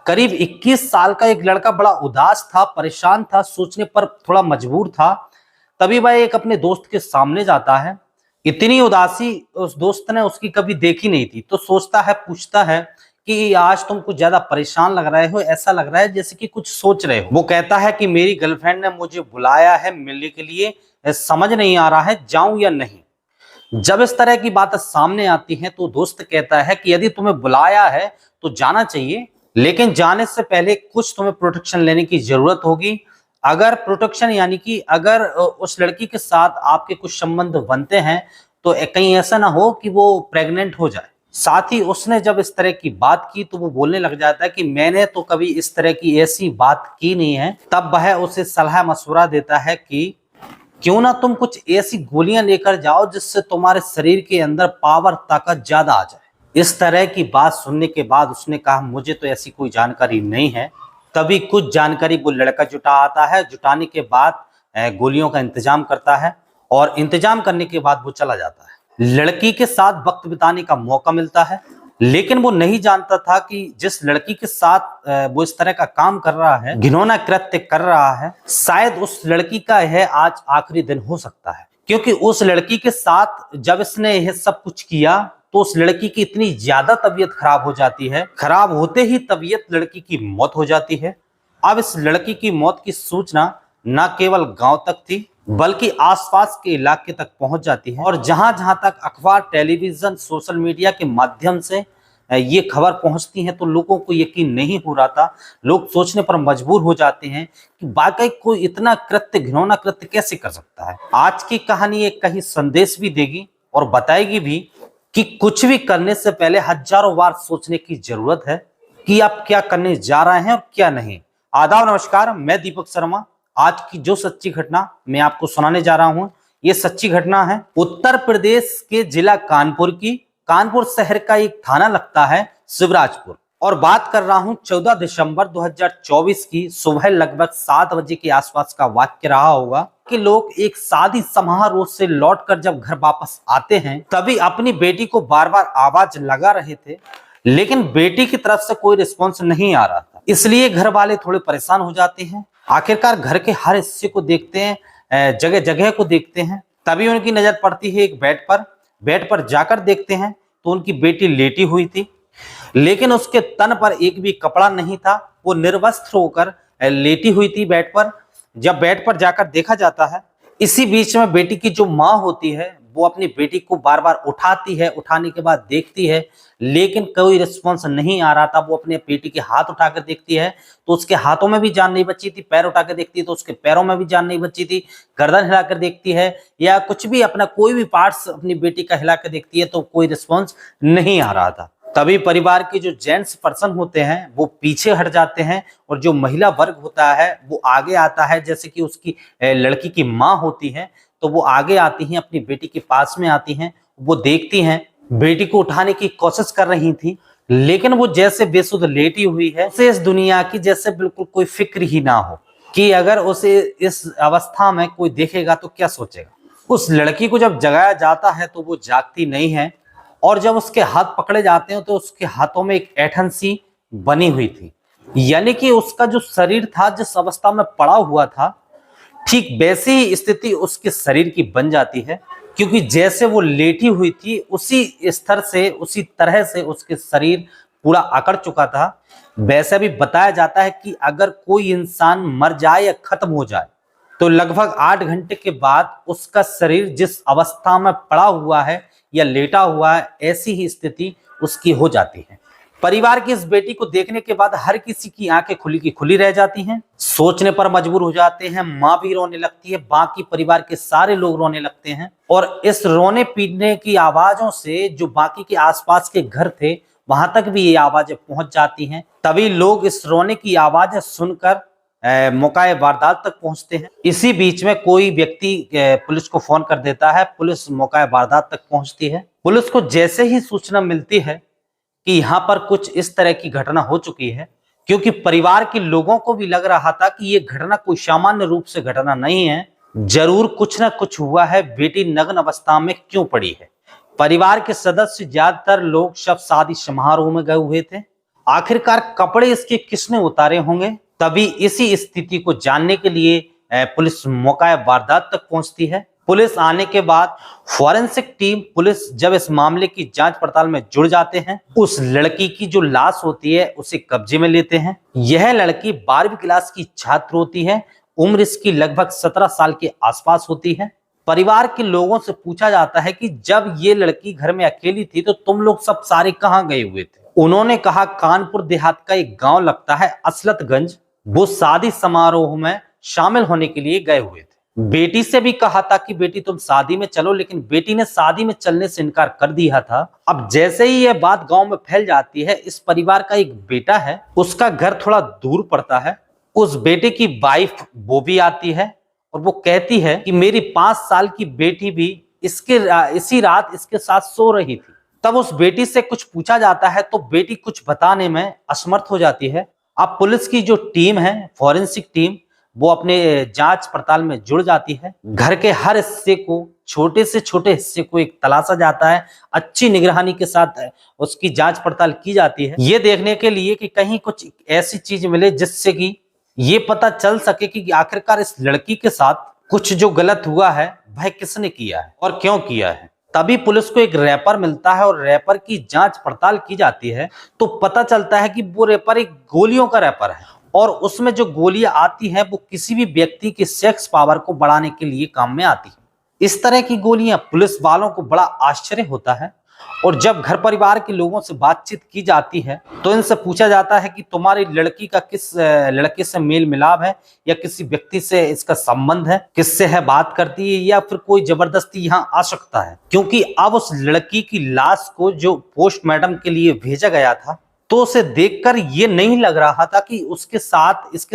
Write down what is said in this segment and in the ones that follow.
करीब 21 साल का एक लड़का बड़ा उदास था, परेशान था, सोचने पर थोड़ा मजबूर था। तभी वह एक अपने दोस्त के सामने जाता है। इतनी उदासी उस दोस्त ने उसकी कभी देखी नहीं थी। तो सोचता है, पूछता है कि आज तुम कुछ ज्यादा परेशान लग रहे हो, ऐसा लग रहा है जैसे कि कुछ सोच रहे हो। वो कहता है कि मेरी गर्लफ्रेंड ने मुझे बुलाया है मिलने के लिए, समझ नहीं आ रहा है जाऊं या नहीं। जब इस तरह की बातें सामने आती हैं तो दोस्त कहता है कि यदि तुम्हें बुलाया है तो जाना चाहिए, लेकिन जाने से पहले कुछ तुम्हें प्रोटेक्शन लेने की जरूरत होगी। अगर प्रोटेक्शन यानी कि अगर उस लड़की के साथ आपके कुछ संबंध बनते हैं तो कहीं ऐसा ना हो कि वो प्रेग्नेंट हो जाए। साथ ही उसने जब इस तरह की बात की तो वो बोलने लग जाता है कि मैंने तो कभी इस तरह की ऐसी बात की नहीं है। तब वह उसे सलाह मशवरा देता है कि क्यों ना तुम कुछ ऐसी गोलियां लेकर जाओ जिससे तुम्हारे शरीर के अंदर पावर, ताकत ज्यादा आ जाए। इस तरह की बात सुनने के बाद उसने कहा मुझे तो ऐसी कोई जानकारी नहीं है। तभी कुछ जानकारी वो लड़का जुटा आता है। जुटाने के बाद गोलियों का इंतजाम करता है और इंतजाम करने के बाद वो चला जाता है। लड़की के साथ वक्त बिताने का मौका मिलता है, लेकिन वो नहीं जानता था कि जिस लड़की के साथ वो इस तरह का काम कर रहा है, घिनौना कृत्य कर रहा है, शायद उस लड़की का यह आज आखिरी दिन हो सकता है। क्योंकि उस लड़की के साथ जब इसने यह सब कुछ किया तो उस लड़की की इतनी ज्यादा तबीयत खराब हो जाती है, खराब होते ही तबीयत लड़की की मौत हो जाती है। अब इस लड़की की मौत की सूचना न केवल गांव तक थी बल्कि आसपास के इलाके तक पहुंच जाती है। और जहां जहां तक अखबार, टेलीविजन, सोशल मीडिया के माध्यम से ये खबर पहुंचती है तो लोगों को यकीन नहीं हो रहा था। लोग सोचने पर मजबूर हो जाते हैं कि वाकई कोई इतना कृत्य, घिनौना कृत्य कैसे कर सकता है। आज की कहानी एक कहीं संदेश भी देगी और बताएगी भी कि कुछ भी करने से पहले हजारों बार सोचने की जरूरत है कि आप क्या करने जा रहे हैं और क्या नहीं। आदाब, नमस्कार, मैं दीपक शर्मा। आज की जो सच्ची घटना मैं आपको सुनाने जा रहा हूं, ये सच्ची घटना है उत्तर प्रदेश के जिला कानपुर की। कानपुर शहर का एक थाना लगता है शिवराजपुर। और बात कर रहा हूं 14 दिसंबर 2024 की सुबह लगभग 7 बजे के आसपास का वाक्य रहा होगा कि लोग एक शादी समारोह से लौटकर जब घर वापस आते हैं तभी अपनी बेटी को बार बार आवाज लगा रहे थे, लेकिन बेटी की तरफ से कोई रिस्पॉन्स नहीं आ रहा था। इसलिए घर वाले थोड़े परेशान हो जाते हैं। आखिरकार घर के हर हिस्से को देखते हैं, जगह जगह को देखते हैं। तभी उनकी नजर पड़ती है एक बेड पर। बेड पर जाकर देखते हैं तो उनकी बेटी लेटी हुई थी, लेकिन उसके तन पर एक भी कपड़ा नहीं था। वो निर्वस्त्र होकर लेटी हुई थी बेड पर। जब बेड पर जाकर देखा जाता है, इसी बीच में बेटी की जो माँ होती है वो अपनी बेटी को बार बार उठाती है। उठाने के बाद देखती है, लेकिन कोई रिस्पॉन्स नहीं आ रहा था। वो अपने बेटी के हाथ उठाकर देखती है तो उसके हाथों में भी जान नहीं बची थी। पैर उठाकर देखती है तो उसके पैरों में भी जान नहीं बची थी। गर्दन हिलाकर देखती है या कुछ भी अपना कोई भी पार्ट्स अपनी बेटी का हिलाकर देखती है तो कोई रिस्पॉन्स नहीं आ रहा था। तभी परिवार के जो जेंट्स पर्सन होते हैं वो पीछे हट जाते हैं और जो महिला वर्ग होता है वो आगे आता है। जैसे कि उसकी लड़की की माँ होती है तो वो आगे आती हैं, अपनी बेटी के पास में आती हैं। वो देखती हैं, बेटी को उठाने की कोशिश कर रही थी, लेकिन वो जैसे बेसुध लेटी हुई है, उसे इस दुनिया की जैसे बिल्कुल कोई फिक्र ही ना हो कि अगर उसे इस अवस्था में कोई देखेगा तो क्या सोचेगा। उस लड़की को जब जगाया जाता है तो वो जागती नहीं है और जब उसके हाथ पकड़े जाते हैं तो उसके हाथों में एक ऐंठन सी बनी हुई थी। यानी कि उसका जो शरीर था, जिस अवस्था में पड़ा हुआ था, ठीक वैसी ही स्थिति उसके शरीर की बन जाती है। क्योंकि जैसे वो लेटी हुई थी उसी स्तर से, उसी तरह से उसके शरीर पूरा अकड़ चुका था। वैसे भी बताया जाता है कि अगर कोई इंसान मर जाए या खत्म हो जाए तो लगभग 8 घंटे के बाद उसका शरीर जिस अवस्था में पड़ा हुआ है या लेटा हुआ है, ऐसी ही स्थिति उसकी हो जाती है। परिवार की इस बेटी को देखने के बाद हर किसी की आंखें खुली की खुली रह जाती हैं, सोचने पर मजबूर हो जाते हैं। माँ भी रोने लगती है, बाकी परिवार के सारे लोग रोने लगते हैं और इस रोने पीटने की आवाजों से जो बाकी के आसपास के घर थे वहां तक भी ये आवाजें पहुंच जाती हैं। तभी लोग इस रोने की आवाजें सुनकर मौका वारदात तक पहुंचते हैं। इसी बीच में कोई व्यक्ति पुलिस को फोन कर देता है। पुलिस मौका वारदात तक पहुंचती है। पुलिस को जैसे ही सूचना मिलती है कि यहाँ पर कुछ इस तरह की घटना हो चुकी है, क्योंकि परिवार के लोगों को भी लग रहा था कि ये घटना कोई सामान्य रूप से घटना नहीं है, जरूर कुछ ना कुछ हुआ है। बेटी नग्न अवस्था में क्यों पड़ी है। परिवार के सदस्य, ज्यादातर लोग शव शादी समारोह में गए हुए थे आखिरकार कपड़े इसके किसने उतारे होंगे। तभी इसी स्थिति को जानने के लिए पुलिस मौका वारदात तक पहुंचती है। पुलिस आने के बाद फॉरेंसिक टीम पुलिस जब इस मामले की जांच पड़ताल में जुड़ जाते हैं, उस लड़की की जो लाश होती है उसे कब्जे में लेते हैं। यह लड़की 12वीं क्लास की छात्र होती है। उम्र इसकी लगभग 17 साल के आसपास होती है। परिवार के लोगों से पूछा जाता है कि जब ये लड़की घर में अकेली थी तो तुम लोग सब सारे कहाँ गए हुए थे। उन्होंने कहा कानपुर देहात का एक गांव लगता है असलतगंज, वो शादी समारोह में शामिल होने के लिए गए हुए थे। बेटी से भी कहा था कि बेटी तुम शादी में चलो, लेकिन बेटी ने शादी में चलने से इनकार कर दिया था। अब जैसे ही यह बात गांव में फैल जाती है, इस परिवार का एक बेटा है, उसका घर थोड़ा दूर पड़ता है। उस बेटे की वाइफ वो भी आती है और वो कहती है कि मेरी 5 साल की बेटी भी इसी रात इसके साथ सो रही थी। तब उस बेटी से कुछ पूछा जाता है तो बेटी कुछ बताने में असमर्थ हो जाती है। अब पुलिस की जो टीम है, फॉरेंसिक टीम, वो अपने जांच पड़ताल में जुड़ जाती है। घर के हर हिस्से को, छोटे से छोटे हिस्से को एक तलाशा जाता है। अच्छी निगरानी के साथ उसकी जांच पड़ताल की जाती है, ये देखने के लिए कि कहीं कुछ ऐसी चीज मिले जिससे कि ये पता चल सके कि आखिरकार इस लड़की के साथ कुछ जो गलत हुआ है वह किसने किया है और क्यों किया है। तभी पुलिस को एक रैपर मिलता है और रैपर की जांच पड़ताल की जाती है तो पता चलता है कि वो रैपर एक गोलियों का रैपर है और उसमें जो गोलियां आती हैं वो किसी भी व्यक्ति के सेक्स पावर को बढ़ाने के लिए काम में आती है। इस तरह की गोलियां पुलिस वालों को बड़ा आश्चर्य होता है और जब घर परिवार के लोगों से बातचीत की जाती है तो इनसे पूछा जाता है कि तुम्हारी लड़की का किस लड़के से मेल मिलाप है या किसी व्यक्ति से इसका संबंध है, किससे है बात करती है या फिर कोई जबरदस्ती यहाँ आ सकता है। क्योंकि अब उस लड़की की लाश को जो पोस्टमार्टम के लिए भेजा गया था तो उसे देखकर ये नहीं लग रहा था कि इसके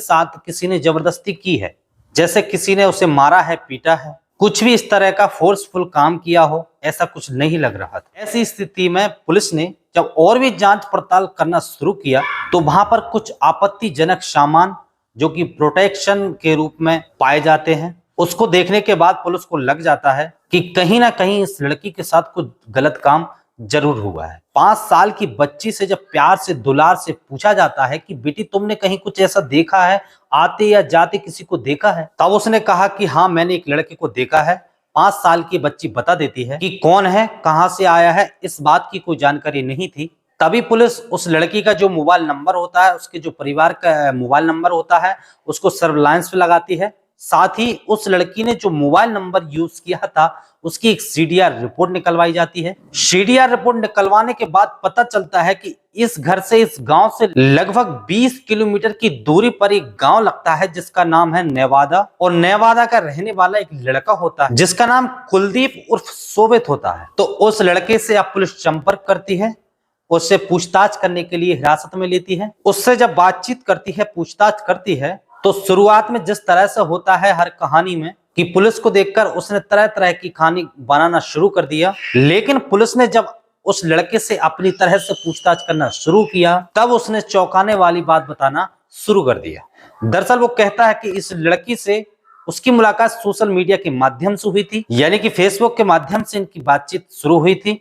साथ किसी ने जबरदस्ती की है, जैसे किसी ने उसे मारा है, पीटा है, कुछ भी इस तरह का फोर्सफुल काम किया हो, ऐसा कुछ नहीं लग रहा था। ऐसी स्थिति में पुलिस ने जब और भी जांच पड़ताल करना शुरू किया तो वहां पर कुछ आपत्तिजनक सामान जो कि प्रोटेक्शन के रूप में पाए जाते हैं, उसको देखने के बाद पुलिस को लग जाता है कि कहीं ना कहीं इस लड़की के साथ कुछ गलत काम जरूर हुआ है। 5 साल की बच्ची से जब प्यार से दुलार से पूछा जाता है कि बेटी तुमने कहीं कुछ ऐसा देखा है, आते या जाते किसी को देखा है, तब उसने कहा कि हाँ मैंने एक लड़के को देखा है। 5 साल की बच्ची बता देती है कि कौन है, कहां से आया है, इस बात की कोई जानकारी नहीं थी। तभी पुलिस उस लड़की का जो मोबाइल नंबर होता है, उसके जो परिवार का मोबाइल नंबर होता है, उसको सर्विलांस पे लगाती है। साथ ही उस लड़की ने जो मोबाइल नंबर यूज किया था उसकी एक सीडीआर रिपोर्ट निकलवाई जाती है। सीडीआर रिपोर्ट निकलवाने के बाद पता चलता है कि इस घर से, इस गांव से लगभग 20 किलोमीटर की दूरी पर एक गांव लगता है जिसका नाम है नेवादा, और नेवादा का रहने वाला एक लड़का होता है जिसका नाम कुलदीप उर्फ सोबित होता है। तो उस लड़के से अब पुलिस संपर्क करती है, उससे पूछताछ करने के लिए हिरासत में लेती है। उससे जब बातचीत करती है, पूछताछ करती है, तो शुरुआत में जिस तरह से होता है हर कहानी में कि पुलिस को देखकर उसने तरह तरह की कहानी बनाना शुरू कर दिया, लेकिन पुलिस ने जब उस लड़के से अपनी तरह से पूछताछ करना शुरू किया तब उसने चौंकाने वाली बात बताना शुरू कर दिया। दरअसल वो कहता है कि इस लड़की से उसकी मुलाकात सोशल मीडिया के माध्यम से हुई थी, यानी कि फेसबुक के माध्यम से इनकी बातचीत शुरू हुई थी।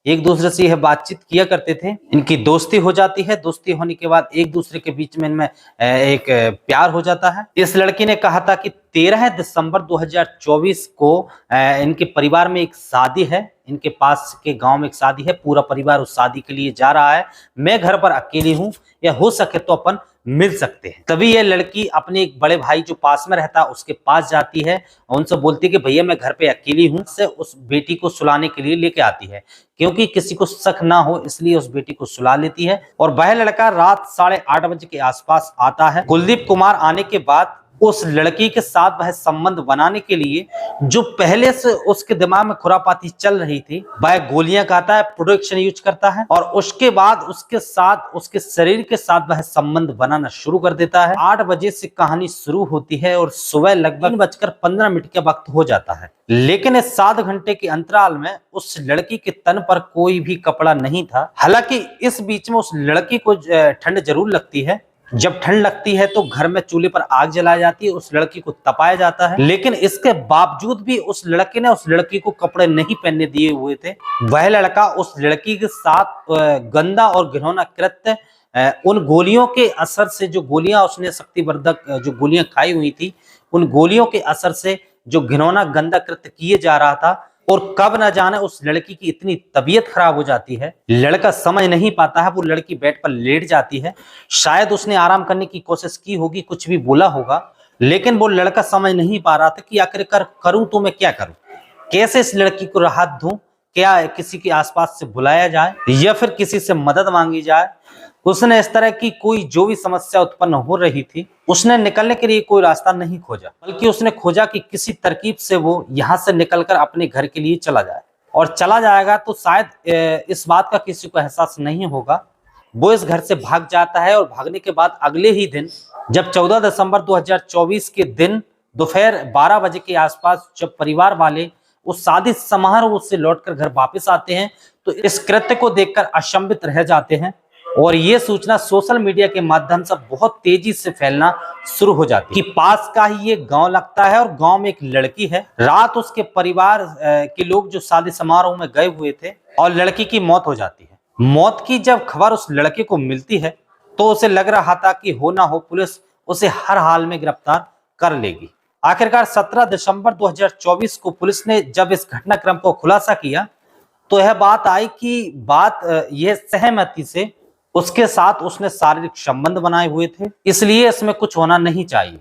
एक दूसरे से यह बातचीत किया करते थे, इनकी दोस्ती हो जाती है। दोस्ती होने के बाद एक दूसरे के बीच में इनमें एक प्यार हो जाता है। इस लड़की ने कहा था कि 13 दिसंबर 2024 को इनके परिवार में एक शादी है, इनके पास के गांव में एक शादी है, पूरा परिवार उस शादी के लिए जा रहा है, मैं घर पर अकेली हूं, या हो सके तो अपन मिल सकते हैं। तभी यह लड़की अपने एक बड़े भाई जो पास में रहता है उसके पास जाती है और उनसे बोलती है कि भैया मैं घर पे अकेली हूं, से उस बेटी को सुलाने के लिए लेके आती है, क्योंकि किसी को शक ना हो इसलिए उस बेटी को सुला लेती है। और वह लड़का रात 8:30 बजे के आसपास आता है। कुलदीप कुमार आने के बाद उस लड़की के साथ वह संबंध बनाने के लिए जो पहले से उसके दिमाग में खुरापाती चल रही थी, वह गोलियां खाता है, प्रोटेक्शन यूज करता है और उसके बाद उसके साथ, उसके शरीर के साथ वह संबंध बनाना शुरू कर देता है। 8 बजे से कहानी शुरू होती है और सुबह लगभग 3:15 के वक्त हो जाता है, लेकिन इस 7 घंटे के अंतराल में उस लड़की के तन पर कोई भी कपड़ा नहीं था। हालांकि इस बीच में उस लड़की को ठंड जरूर लगती है। जब ठंड लगती है तो घर में चूल्हे पर आग जलाई जाती है, उस लड़की को तपाया जाता है, लेकिन इसके बावजूद भी उस लड़के ने उस लड़की को कपड़े नहीं पहनने दिए हुए थे। वह लड़का उस लड़की के साथ गंदा और घिनौना कृत्य उन गोलियों के असर से, जो गोलियां उसने शक्तिवर्धक जो गोलियां खाई हुई थी, उन गोलियों के असर से जो घिनौना गंदा कृत्य किए जा रहा था, और कब न जाने उस लड़की की इतनी तबीयत खराब हो जाती है, लड़का समझ नहीं पाता है, वो लड़की बेड पर लेट जाती है। शायद उसने आराम करने की कोशिश की होगी, कुछ भी बोला होगा, लेकिन वो लड़का समझ नहीं पा रहा था कि आखिरकार करूं तो मैं क्या करूं, कैसे इस लड़की को राहत दूं, क्या किसी के आसपास से बुलाया जाए या फिर किसी से मदद मांगी जाए। उसने इस तरह की कोई जो भी समस्या उत्पन्न हो रही थी, उसने निकलने के लिए कोई रास्ता नहीं खोजा, बल्कि उसने खोजा कि किसी तरकीब से वो यहाँ से निकलकर अपने घर के लिए चला जाए, और चला जाएगा तो शायद इस बात का किसी को एहसास नहीं होगा। वो इस घर से भाग जाता है, और भागने के बाद अगले ही दिन, जब 14 दिसंबर 2024 के दिन दोपहर 12 बजे के आसपास जब परिवार वाले उस शादी समारोह से लौटकर घर वापस आते हैं, तो इस कृत्य को देखकर अचंभित रह जाते हैं, और ये सूचना सोशल मीडिया के माध्यम से बहुत तेजी से फैलना शुरू हो जाती है कि पास का ही ये गांव लगता है, और गांव में एक लड़की है। रात उसके परिवार के लोग जो शादी समारोह में गए हुए थे, और लड़की की मौत हो जाती है। मौत की जब खबर उस लड़के को मिलती है, तो उसे लग रहा था कि हो ना हो पुलिस उसे हर हाल में गिरफ्तार कर लेगी। आखिरकार 17 दिसंबर 2024 को पुलिस ने जब इस घटनाक्रम को खुलासा किया, तो यह बात आई कि यह सहमति से उसके साथ उसने शारीरिक संबंध बनाए हुए थे, इसलिए इसमें कुछ होना नहीं चाहिए।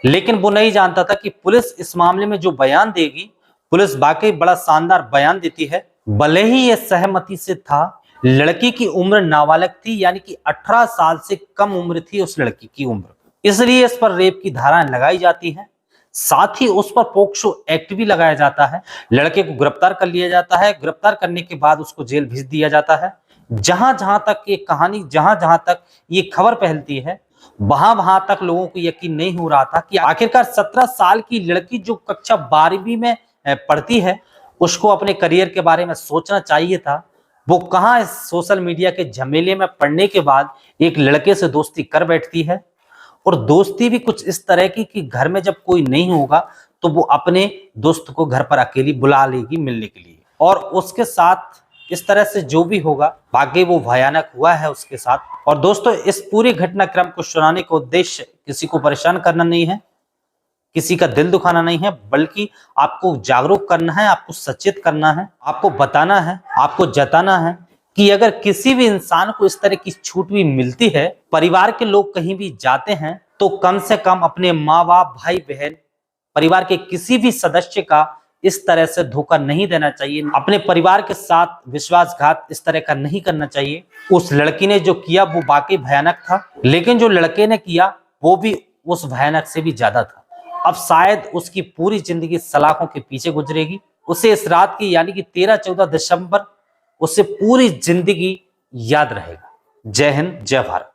लेकिन वो नहीं जानता था कि पुलिस इस मामले में जो बयान देगी, पुलिस वाकई बड़ा शानदार बयान देती है। भले ही यह सहमति से था, लड़की की उम्र नाबालिग थी, यानी कि 18 साल से कम उम्र थी उस लड़की की उम्र, इसलिए इस पर रेप की धाराएं लगाई जाती हैं। साथ ही उस पर पोक्सो एक्ट भी लगाया जाता है। लड़के को गिरफ्तार कर लिया जाता है। गिरफ्तार करने के बाद उसको जेल भेज दिया जाता है। जहां जहां तक ये कहानी, जहां जहां तक ये खबर फैलती है, वहां वहां तक लोगों को यकीन नहीं हो रहा था कि आखिरकार 17 साल की लड़की जो कक्षा 12वीं में पढ़ती है, उसको अपने करियर के बारे में सोचना चाहिए था। वो कहां इस सोशल मीडिया के झमेले में पड़ने के बाद एक लड़के से दोस्ती कर बैठती है, और दोस्ती भी कुछ इस तरह की कि घर में जब कोई नहीं होगा तो वो अपने दोस्त को घर पर अकेली बुला लेगी मिलने के लिए, और उसके साथ इस तरह से जो भी होगा, वाकई वो भयानक हुआ है उसके साथ। और दोस्तों, इस पूरे घटनाक्रम को सुनाने का उद्देश्य किसी को परेशान करना नहीं है, किसी का दिल दुखाना नहीं है, बल्कि आपको जागरूक करना है, आपको सचेत करना है, आपको बताना है, आपको जताना है कि अगर किसी भी इंसान को इस तरह की छूट भी मिलती है, परिवार के लोग कहीं भी जाते हैं, तो कम से कम अपने माँ बाप, भाई बहन, परिवार के किसी भी सदस्य का इस तरह से धोखा नहीं देना चाहिए। अपने परिवार के साथ विश्वासघात इस तरह का नहीं करना चाहिए। उस लड़की ने जो किया वो वाकई भयानक था, लेकिन जो लड़के ने किया वो भी उस भयानक से भी ज्यादा था। अब शायद उसकी पूरी जिंदगी सलाखों के पीछे गुजरेगी। उसे इस रात की, यानी कि 13-14 दिसंबर, उसे पूरी जिंदगी याद रहेगा। जय हिंद, जय भारत।